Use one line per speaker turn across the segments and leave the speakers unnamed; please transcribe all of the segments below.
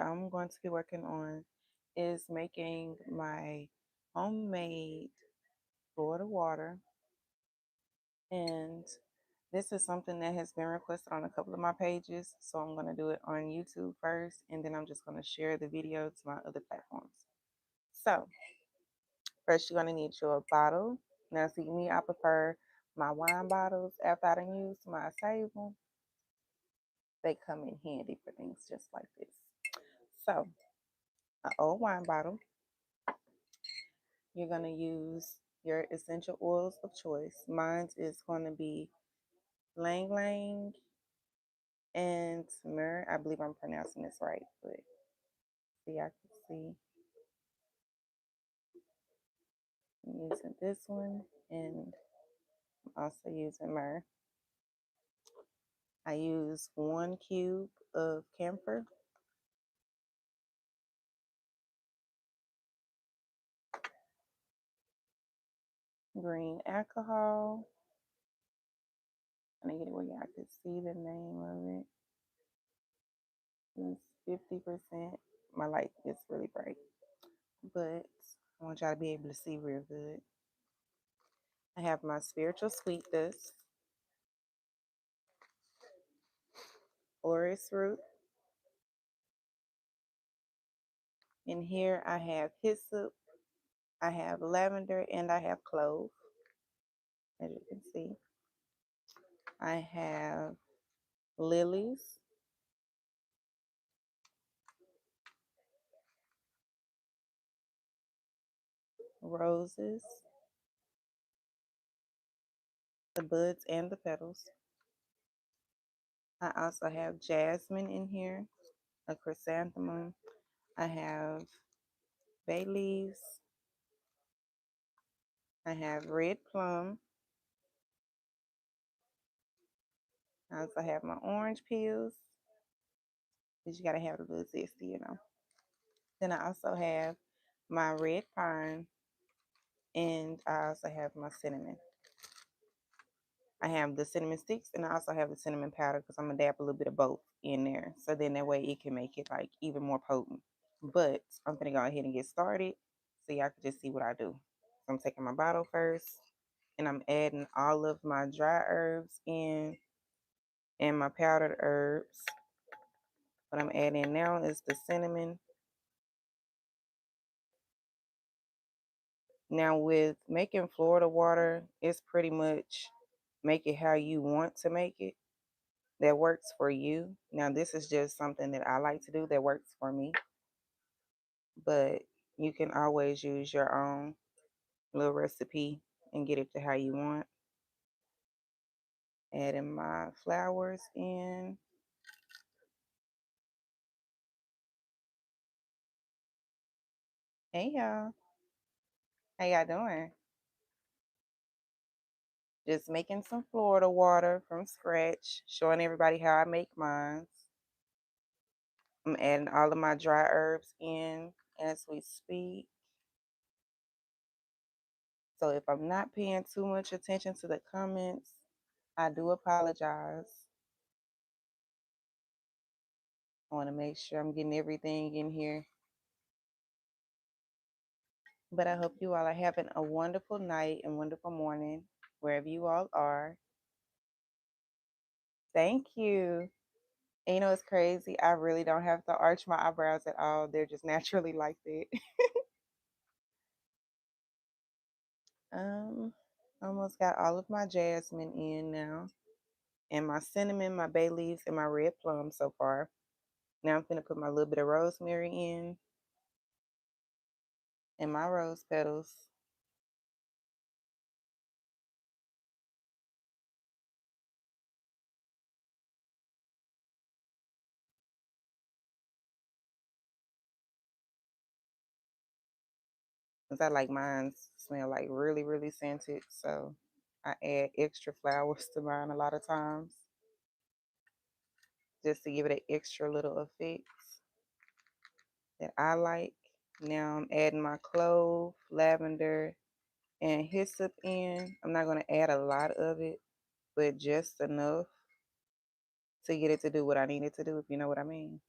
what I'm going to be working on is making my homemade Florida water. And this is something that has been requested on a couple of my pages. So I'm going to do it on YouTube first, and then I'm just going to share the video to my other platforms. So first, you're going to need your bottle. Now, see me, I prefer my wine bottles after I done use my table. They come in handy for things just like this. So, an old wine bottle. You're going to use your essential oils of choice. Mine is going to be Lang Lang and Myrrh. I believe I'm pronouncing this right, but see, I can see. I'm using this one, and I'm also using Myrrh. I use 1 cube of camphor, green alcohol. I'm gonna get it where y'all can see the name of it. It's 50%. My light is really bright, but I want y'all to be able to see real good. I have my spiritual sweet dust, orris root. In here, I have hyssop, I have lavender, and I have clove. As you can see, I have lilies, roses, the buds and the petals. I also have jasmine in here, a chrysanthemum. I have bay leaves. I have red plum. I also have my orange peels, because you gotta have a little zesty. Then I also have my red pine, and I also have my cinnamon. I have the cinnamon sticks, and I also have the cinnamon powder because I'm gonna dab a little bit of both in there, so then that way it can make it like even more potent. But I'm gonna go ahead and get started so y'all can just see what I do. So I'm taking my bottle first, and I'm adding all of my dry herbs in and my powdered herbs. What I'm adding now is the cinnamon. Now with making Florida water, it's pretty much make it how you want to make it. That works for you. Now this is just something that I like to do that works for me. But you can always use your own little recipe and get it to how you want. Adding my flowers in. Hey y'all, how y'all doing? Just making some Florida water from scratch, showing everybody how I make mine. I'm adding all of my dry herbs in as we speak. So if I'm not paying too much attention to the comments, I do apologize. I want to make sure I'm getting everything in here. But I hope you all are having a wonderful night and wonderful morning wherever you all are. Thank you. And it's crazy. I really don't have to arch my eyebrows at all. They're just naturally like that. um, Almost got all of my jasmine in now. And my cinnamon, my bay leaves, and my red plum so far. Now I'm gonna put my little bit of rosemary in and my rose petals. Cause I like mine smell like really, really scented. So I add extra flowers to mine a lot of times just to give it an extra little effect that I like. Now I'm adding my clove, lavender, and hyssop in. I'm not going to add a lot of it, but just enough to get it to do what I need it to do, if you know what I mean.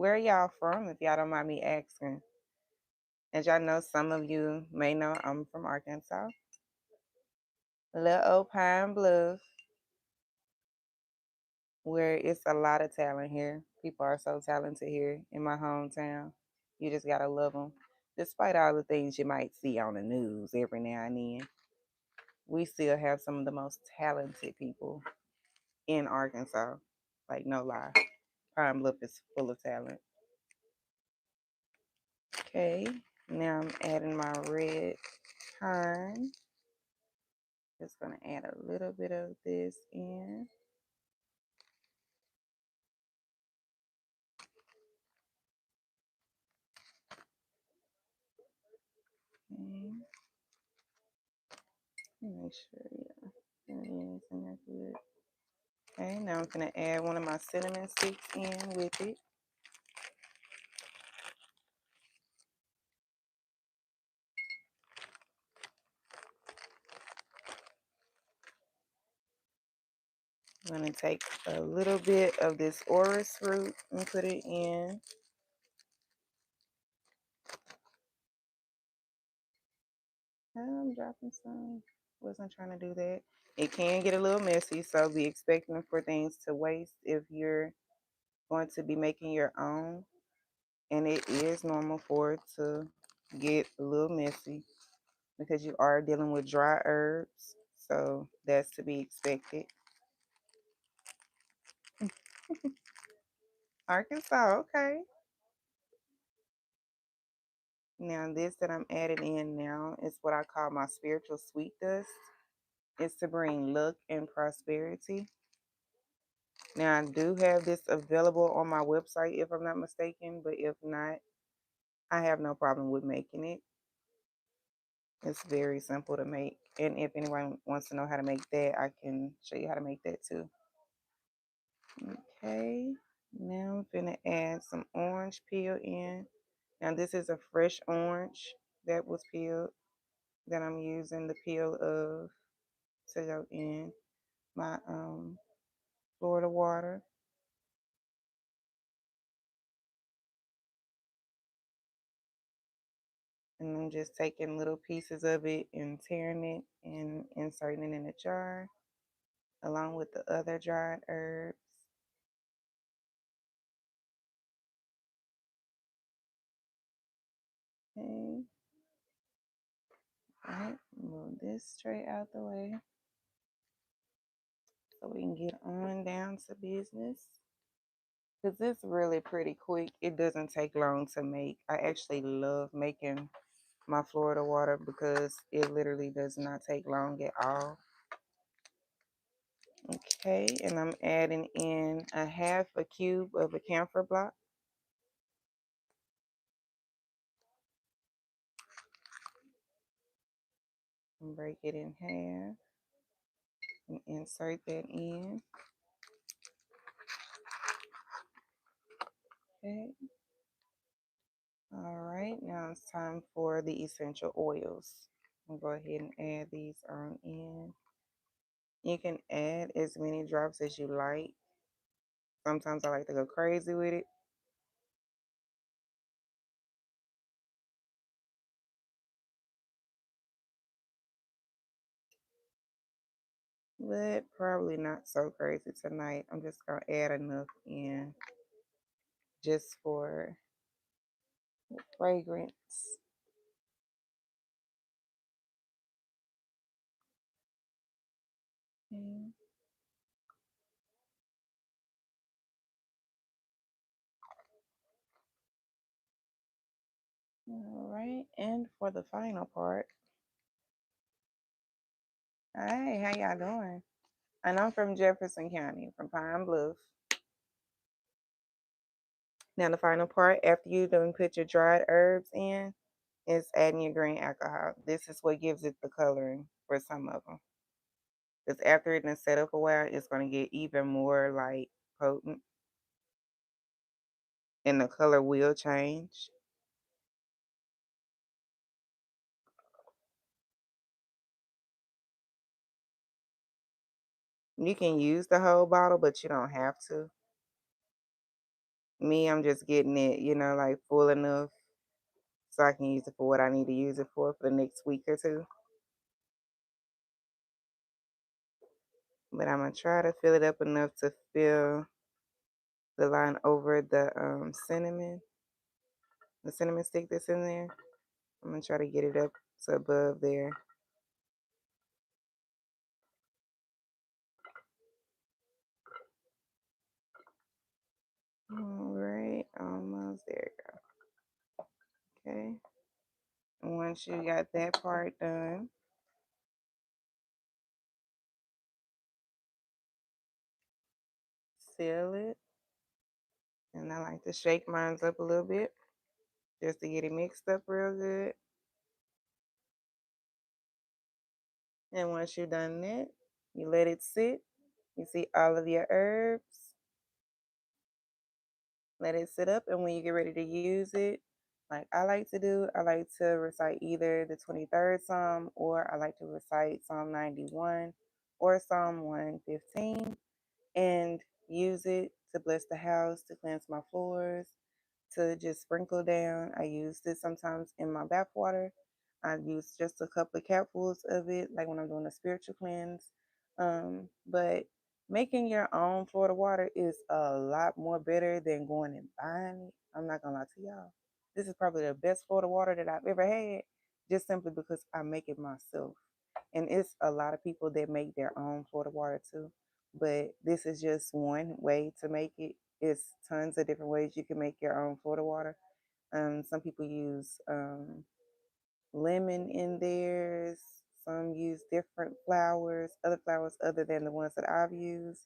Where y'all from, if y'all don't mind me asking? As y'all know, some of you may know I'm from Arkansas. Little old Pine Bluff, where it's a lot of talent here. People are so talented here in my hometown. You just gotta love them. Despite all the things you might see on the news every now and then, we still have some of the most talented people in Arkansas. Like, no lie. Pine Bluff is full of talent. Okay, now I'm adding my red pine. Just gonna add a little bit of this in. Okay. Make sure, yeah, that is in there good. Okay, now I'm gonna add one of my cinnamon sticks in with it. I'm gonna take a little bit of this orris root and put it in. I'm dropping some. Wasn't trying to do that. It can get a little messy, so be expecting for things to waste if you're going to be making your own. And it is normal for it to get a little messy because you are dealing with dry herbs. So that's to be expected. Arkansas, okay. Now this that I'm adding in now is what I call my spiritual sweet dust. It's to bring luck and prosperity. Now I do have this available on my website if I'm not mistaken, but if not, I have no problem with making it. It's very simple to make. And if anyone wants to know how to make that, I can show you how to make that too. Okay, now I'm gonna add some orange peel in. Now this is a fresh orange that was peeled that I'm using the peel of to go in my Florida water. And I'm just taking little pieces of it and tearing it and inserting it in a jar along with the other dried herbs. Okay. All right, move this straight out the way so we can get on down to business. Because it's really pretty quick. It doesn't take long to make. I actually love making my Florida water because it literally does not take long at all. Okay, and I'm adding in a half a cube of a camphor block. And break it in half and insert that in. Okay. All right, now it's time for the essential oils. I'll go ahead and add these on in. You can add as many drops as you like. Sometimes I like to go crazy with it. But probably not so crazy tonight. I'm just gonna add enough in just for fragrance. Okay. All right, and for the final part, hey, how y'all doing? And I'm from Jefferson County, from Pine Bluff. Now the final part, after you done put your dried herbs in, is adding your green alcohol. This is what gives it the coloring for some of them. Because after it has set up a while, it's going to get even more like potent, and the color will change. You can use the whole bottle, but you don't have to. Me, I'm just getting it, like full enough so I can use it for what I need to use it for the next week or two. But I'm gonna try to fill it up enough to fill the line over the cinnamon stick that's in there. I'm gonna try to get it up to above there. All right, almost there. Okay. Once you got that part done, seal it. And I like to shake mine up a little bit just to get it mixed up real good. And once you're done that, you let it sit. You see all of your herbs. Let it sit up, and when you get ready to use it, like I like to do, I like to recite either the 23rd Psalm, or I like to recite Psalm 91 or Psalm 115, and use it to bless the house, to cleanse my floors, to just sprinkle down. I use this sometimes in my bath water. I use just a couple of capfuls of it, like when I'm doing a spiritual cleanse. But making your own Florida water is a lot more better than going and buying it. I'm not gonna lie to y'all. This is probably the best Florida water that I've ever had, just simply because I make it myself. And it's a lot of people that make their own Florida water too. But this is just one way to make it. It's tons of different ways you can make your own Florida water. Some people use lemon in theirs. Some use different flowers, other flowers other than the ones that I've used.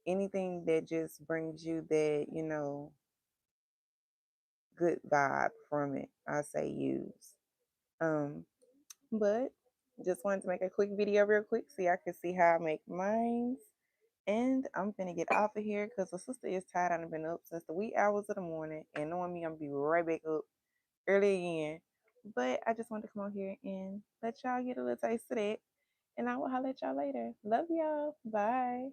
Anything that just brings you that, good vibe from it, I say use. Um, but just wanted to make a quick video real quick so y'all can see how I make mine. And I'm gonna get off of here because the sister is tired. I've been up since the wee hours of the morning, and knowing me, I'm gonna be right back up early again. But I just wanted to come on here and let y'all get a little taste of that. And I will holler at y'all later. Love y'all. Bye.